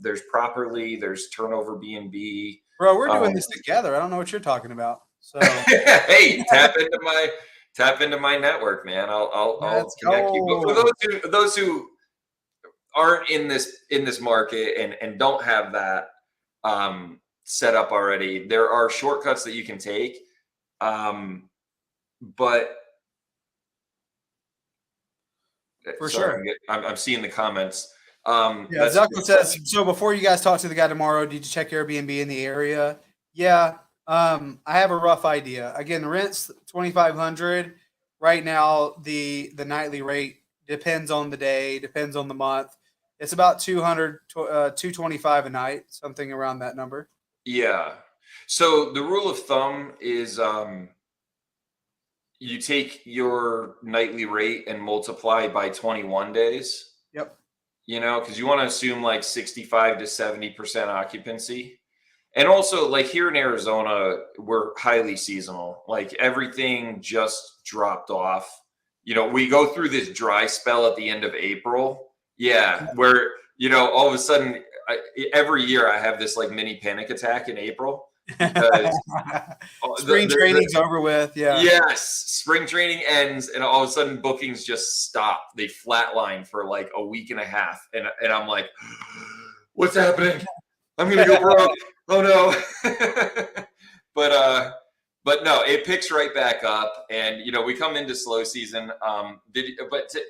There's Turnover B&B. Bro, we're Um, doing this together. I don't know what you're talking about. So hey, tap into my network, man. I'll let's connect you. But for go. those who aren't in this market and don't have that set up already, there are shortcuts that you can take. But For sorry, sure. I'm seeing the comments. Yeah, That's Zucko says, so before you guys talk to the guy tomorrow, did you check Airbnb in the area? Yeah. I have a rough idea. Again, rent's 2,500. Right now, the nightly rate depends on the day, depends on the month. It's about 200, 225 a night, something around that number. yeah. So the rule of thumb is, you take your nightly rate and multiply by 21 days. Yep. Because you want to assume like 65 to 70% occupancy. And also, like, here in Arizona, we're highly seasonal. Like, everything just dropped off. We go through this dry spell at the end of April. Yeah, where, all of a sudden, every year I have this like mini panic attack in April because Spring training's over with. Yeah. yes, spring training ends, and all of a sudden bookings just stop. They flatline for like a week and a half, and I'm like, what's happening? I'm gonna go broke. Oh no. But no, it picks right back up, and we come into slow season.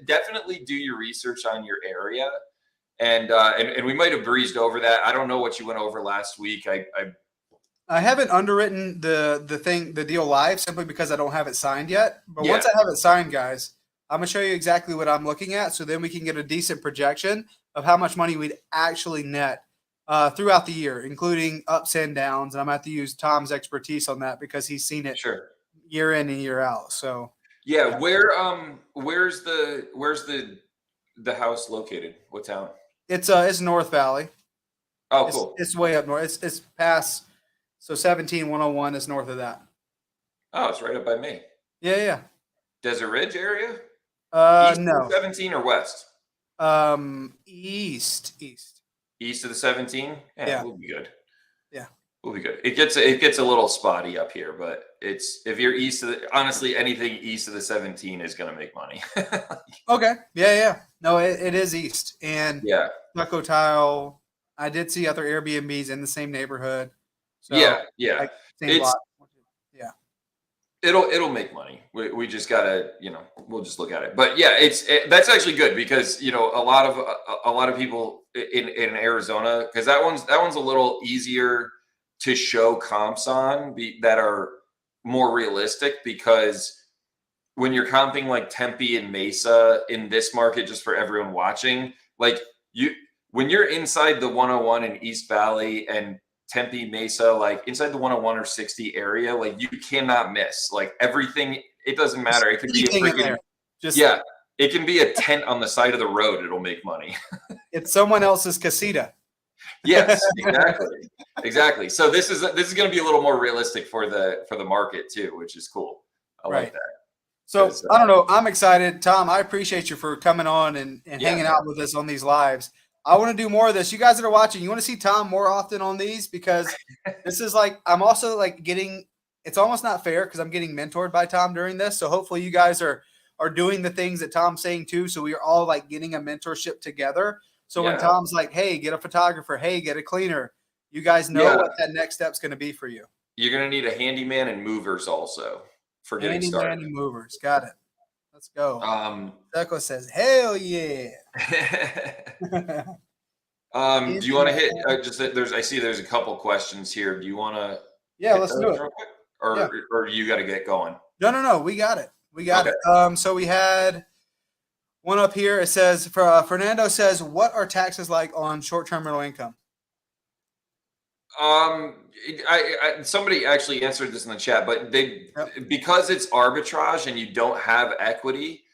Definitely do your research on your area, and we might have breezed over that. I don't know what you went over last week. I haven't underwritten the deal live simply because I don't have it signed yet. But Yeah. once I have it signed, guys, I'm gonna show you exactly what I'm looking at, so then we can get a decent projection of how much money we'd actually net throughout the year, including ups and downs. And I'm gonna have to use Tom's expertise on that because he's seen it Sure. year in and year out. So Yeah. yeah, Where's the house located? What town? it's North Valley. Oh, It's cool. it's way up north. It's past, so 17101 is north of that. Oh, it's right up by me. Yeah, yeah. Desert Ridge area? East of the No. 17 or west? East. East of the 17? Yeah, Yeah, we'll be good. yeah. We'll be good. It gets a little spotty up here, but if you're east of honestly, anything east of the 17 is gonna make money. Okay. Yeah, yeah. No, it is east. And Yeah. Stucco Tile, I did see other Airbnbs in the same neighborhood. So Yeah. Yeah. like same It's block. Yeah. It'll make money. We just gotta, we'll just look at it. But yeah, that's actually good because a lot of people in Arizona, because that one's a little easier to show comps on that are more realistic, because when you're comping like Tempe and Mesa in this market, just for everyone watching, like you when you're inside the 101 in East Valley and Tempe Mesa, like inside the 101 or 60 area, like you cannot miss. Like everything, it doesn't matter. It could be a Anything in freaking there. Just yeah, it can be a tent on the side of the road. It'll make money. it's someone else's casita. Yes, exactly. Exactly. So this is going to be a little more realistic for the market too, which is cool. I like Right. that. So 'Cause, I don't know. I'm excited, Tom. I appreciate you for coming on and yeah, hanging out with us on these lives. I want to do more of this. You guys that are watching, you want to see Tom more often on these, because this is like I'm also like getting. It's almost not fair because I'm getting mentored by Tom during this. So hopefully you guys are doing the things that Tom's saying too. So we are all like getting a mentorship together. So when yeah, Tom's like, "Hey, get a photographer. Hey, get a cleaner," you guys know yeah. what that next step's going to be for you. You're going to need a handyman and movers also for getting Handyman started. and movers. Got it. Let's go. Um, Deco says, "Hell yeah." do you want to hit Handyman. just there's I see there's a couple questions here. Do you want to Yeah, hit let's do those it. real quick, Yeah. or you got to get going? No. We got it. We got Okay. it. So we had one up here. It says, Fernando says, "What are taxes like on short-term rental income?" Somebody actually answered this in the chat, but Yep. because it's arbitrage and you don't have equity,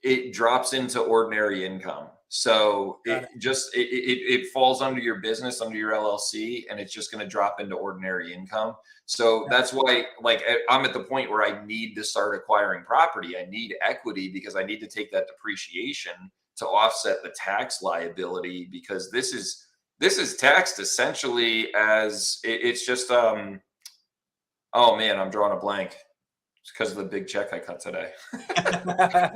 it drops into ordinary income. So Got it. it falls under your business, under your LLC, and it's just going to drop into ordinary income. So Yeah. that's why, like, I'm at the point where I need to start acquiring property. I need equity because I need to take that depreciation to offset the tax liability, because this is taxed essentially as it's just oh man, I'm drawing a blank because of the big check I cut today.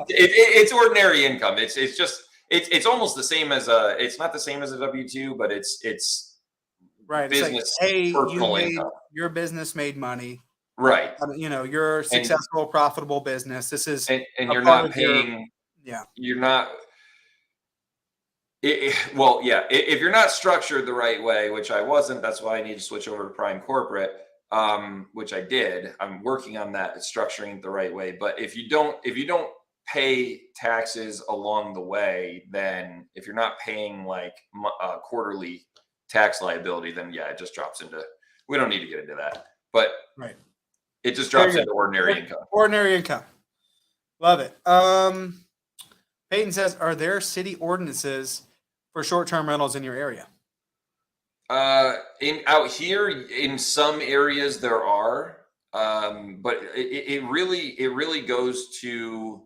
It's ordinary income. It's almost the same as it's not the same as a W-2, but it's Right. It's like, business hey, personal income. your business made money. Right. You're And successful, profitable business. This is and a you're part not of your, paying, yeah. you're not well, yeah. If you're not structured the right way, which I wasn't, that's why I need to switch over to prime corporate, which I did. I'm working on that, structuring it the right way. But if you don't pay taxes along the way, then if you're not paying like quarterly tax liability, then yeah, it just drops into. We don't need to get into that, but Right. it just Very drops good. into ordinary income. Ordinary income. Love it. Peyton says, "Are there city ordinances for short-term rentals in your area?" In out here, in some areas there are, but it really goes to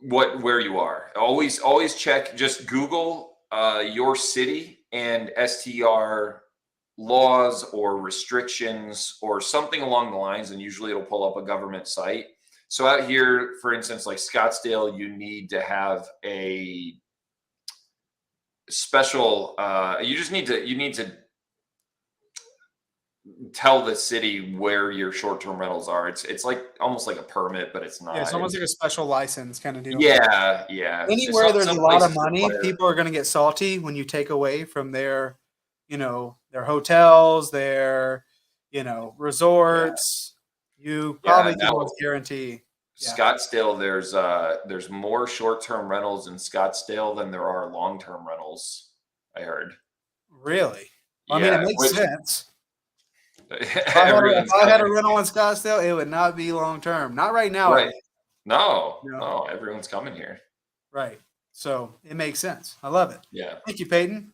where you are. Always check. Just Google your city and STR laws or restrictions or something along the lines, and usually it'll pull up a government site. So out here, for instance, like Scottsdale, you need to have a special. You need to tell the city where your short-term rentals are. It's like almost like a permit, but it's Yeah, not. it's almost like a special license kind of deal. Yeah. Anywhere there's a Some lot of places money, require. people are going to get salty when you take away from their, their hotels, their, Yeah, resorts. You yeah. probably can Now almost guarantee. Yeah. Scottsdale, there's more short-term rentals in Scottsdale than there are long-term rentals. I heard. Really? I mean, it Yeah, makes which sense. If everyone's I had a coming. rental in Scottsdale, it would not be long term. Not right now, at Right. least. No, No. no, everyone's coming here. Right. So it makes sense. I love it. Yeah. Thank you, Peyton.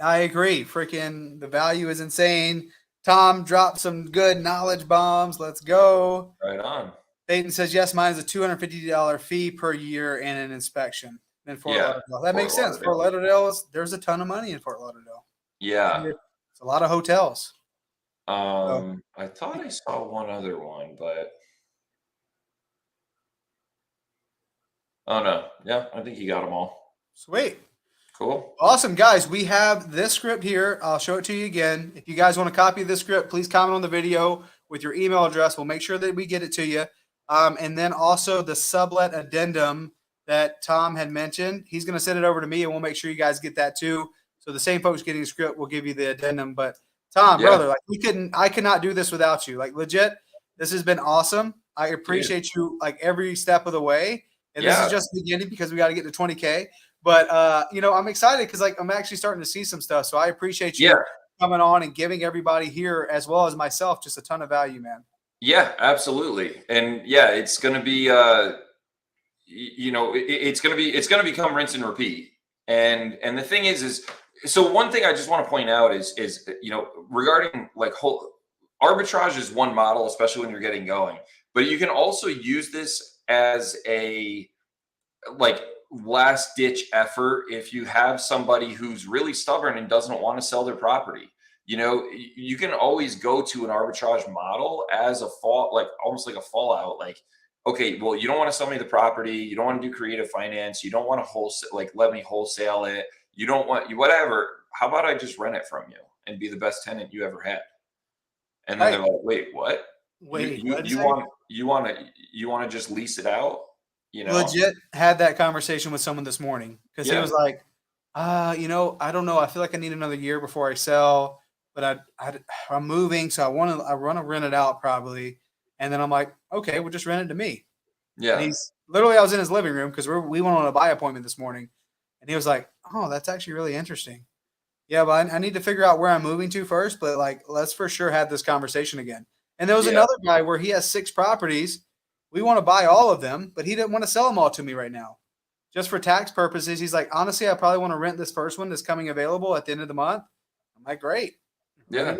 I agree. Freaking the value is insane. Tom dropped some good knowledge bombs. Let's go. Right on. Peyton says, yes, mine is a $250 fee per year and an inspection in Fort Yeah. Lauderdale. That Fort makes sense. Fort Lauderdale. Lauderdale, there's a ton of money in Fort Lauderdale. Yeah. It's a lot of hotels. So, I thought I saw one other one, but oh no. Yeah, I think you got them all. sweet. Cool. Awesome, guys. We have this script here. I'll show it to you again. If you guys want to copy this script, please comment on the video with your email address. We'll make sure that we get it to you. And then also the sublet addendum that Tom had mentioned. He's going to send it over to me, and we'll make sure you guys get that too. So the same folks getting the script will give you the addendum. But Tom, brother, like I cannot do this without you. Like legit, this has been awesome. I appreciate you like every step of the way. And this is just the beginning because we got to get to 20K. But you know, I'm excited because like I'm actually starting to see some stuff. So I appreciate you coming on and giving everybody here as well as myself just a ton of value, man. Yeah, absolutely. And yeah, it's gonna be you know, it's gonna become rinse and repeat. And the thing is so one thing I just want to point out is you know, regarding like whole arbitrage is one model, especially when you're getting going, but you can also use this as a like last ditch effort if you have somebody who's really stubborn and doesn't want to sell their property. You know, you can always go to an arbitrage model as a like almost like a fallout. Like, okay, well, you don't want to sell me the property, you don't want to do creative finance, you don't want to wholesale, like let me wholesale it, you don't want you whatever. How about I just rent it from you and be the best tenant you ever had? And then they're like, wait, what? Wait, you want to just lease it out? You know, legit had that conversation with someone this morning because he was like, you know, I don't know. I feel like I need another year before I sell, but I'm moving, so I want to rent it out probably. And then I'm like, okay, we'll just rent it to me. Yeah. And he's literally, I was in his living room because we went on a buy appointment this morning, and he was like, oh, that's actually really interesting. Yeah, but I need to figure out where I'm moving to first. But like, let's for sure have this conversation again. And there was another guy where he has 6 properties. We want to buy all of them, but he didn't want to sell them all to me right now. Just for tax purposes, he's like, honestly, I probably want to rent this first one that's coming available at the end of the month. I'm like, great. Yeah.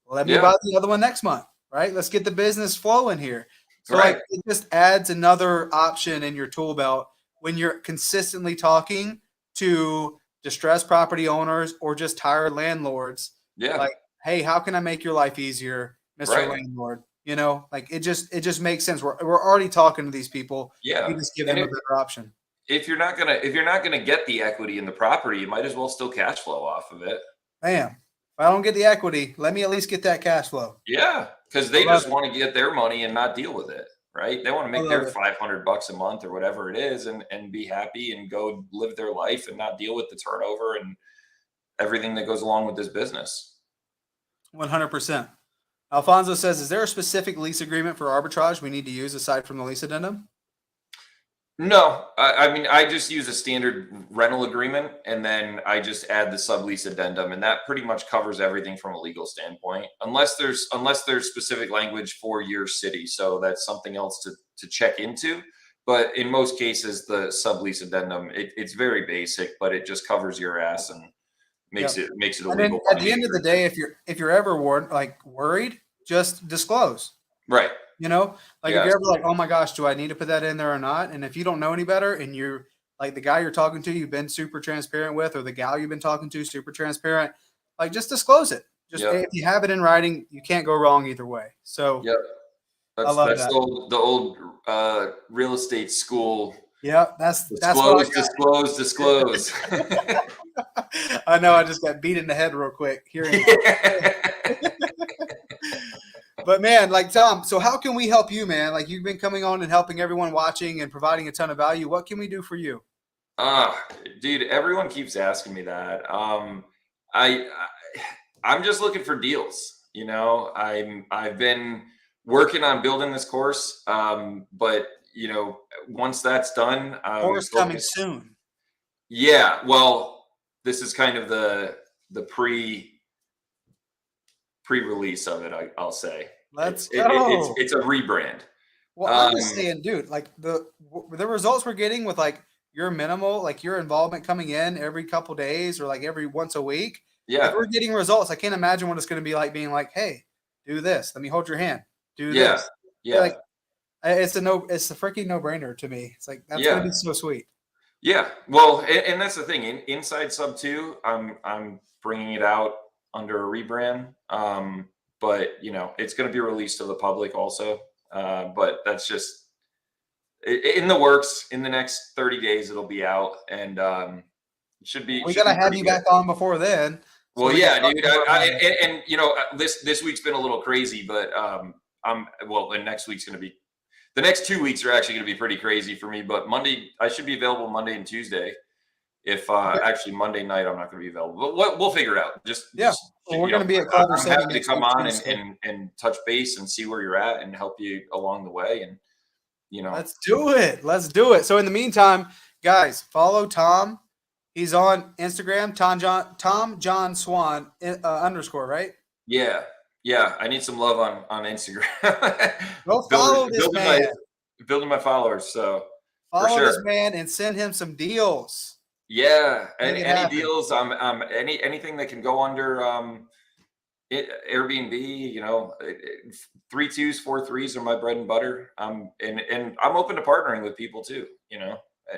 Let me buy the other one next month, right? Let's get the business flowing here. So like, it just adds another option in your tool belt when you're consistently talking to distressed property owners or just tired landlords. Yeah. Like, hey, how can I make your life easier, Mr. Landlord? You know, like it just makes sense. We're already talking to these people. Yeah. You just give them a better option. If you're not gonna get the equity in the property, you might as well still cash flow off of it. Bam. If I don't get the equity, let me at least get that cash flow. Yeah, because they just want to get their money and not deal with it, right? They want to make their $500 a month or whatever it is and be happy and go live their life and not deal with the turnover and everything that goes along with this business. 100%. Alfonso says, is there a specific lease agreement for arbitrage we need to use aside from the lease addendum? No, I mean, I just use a standard rental agreement and then I just add the sublease addendum, and that pretty much covers everything from a legal standpoint, unless there's specific language for your city. So that's something else to check into. But in most cases, the sublease addendum, it's very basic, but it just covers your ass and makes it illegal. And then at the end of the day, if you're ever worried, just disclose. Right. You know, like if you're ever like, oh my gosh, do I need to put that in there or not? And if you don't know any better and you're like the guy you're talking to, you've been super transparent with, or the gal you've been talking to, super transparent, like just disclose it. Just if you have it in writing, you can't go wrong either way. So I love that. The old real estate school. Yeah, that's disclose. I know. I just got beat in the head real quick hearing. But man, like Tom, so how can we help you, man? Like you've been coming on and helping everyone watching and providing a ton of value. What can we do for you? Dude, everyone keeps asking me that. I'm just looking for deals. You know, I've been working on building this course. But you know, once that's done, course coming soon. Yeah. Well, this is kind of the pre-release of it, I'll say. Let's go. It's a rebrand. Well, I'm just saying, dude, like the results we're getting with like your minimal, like your involvement coming in every couple days or like every once a week. Yeah. If we're getting results, I can't imagine what it's going to be like being like, hey, do this. Let me hold your hand. Do this. Yeah. Like it's a freaking no-brainer to me. It's like, that's going to be so sweet. Yeah. Well, and that's the thing. Inside Sub 2, I'm bringing it out under a rebrand. But you know, it's going to be released to the public also. But that's just in the works. In the next 30 days, it'll be out. And should be. We Should gotta be have pretty you good. back on before then. So Well, we can yeah, talk dude. more about it. And you know, this week's been a little crazy, but and next week's going to be. The next 2 weeks are actually going to be pretty crazy for me. But Monday, I should be available Monday and Tuesday. If Okay. actually Monday night I'm not going to be available, but we'll figure it out. Yeah. Well, we're you going to know, be at Culver I'm City happy to next come week on too, so and touch base and see where you're at and help you along the way. And you know, let's do it. Let's do it. So in the meantime, guys, follow Tom. He's on Instagram, Tom John Swan _ right? yeah, I need some love on Instagram. Go follow this man. Building my followers. So for Follow this sure. man and send him some deals. Yeah, and Make it any happen. deals, anything that can go under Airbnb, you know, 3 2s, 4 3s are my bread and butter. And I'm open to partnering with people too. You know,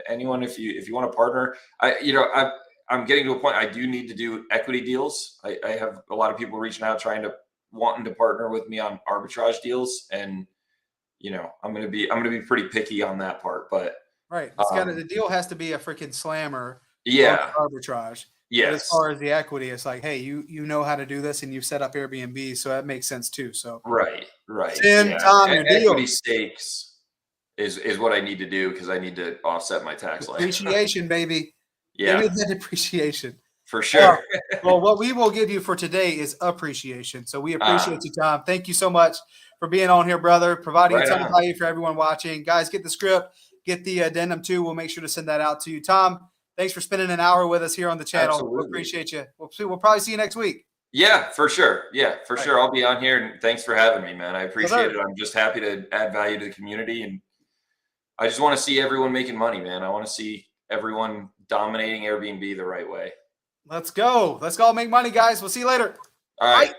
anyone if you want to partner, I'm getting to a point. I do need to do equity deals. I have a lot of people reaching out wanting to partner with me on arbitrage deals, and you know, I'm gonna be pretty picky on that part, but. Right. It's got the deal has to be a freaking slammer. Yeah. On arbitrage. Yes. But as far as the equity, it's like, hey, you know how to do this, and you've set up Airbnb, so that makes sense too. So right. Send Tom your Equity deals. stakes is what I need to do because I need to offset my tax liability. Depreciation, baby. Yeah, give me the depreciation for sure. Well, what we will give you for today is appreciation. So we appreciate you, Tom. Thank you so much for being on here, brother. Providing a ton of value for everyone watching. Guys, get the script. Get the addendum too. We'll make sure to send that out to you. Tom, thanks for spending an hour with us here on the channel. Absolutely. We appreciate you. We'll probably see you next week. Yeah, for sure. Yeah, for sure. I'll be on here, and thanks for having me, man. I appreciate it. I'm just happy to add value to the community, and I just want to see everyone making money, man. I want to see everyone dominating Airbnb the right way. Let's go. Let's go make money, guys. We'll see you later. All right. Bye.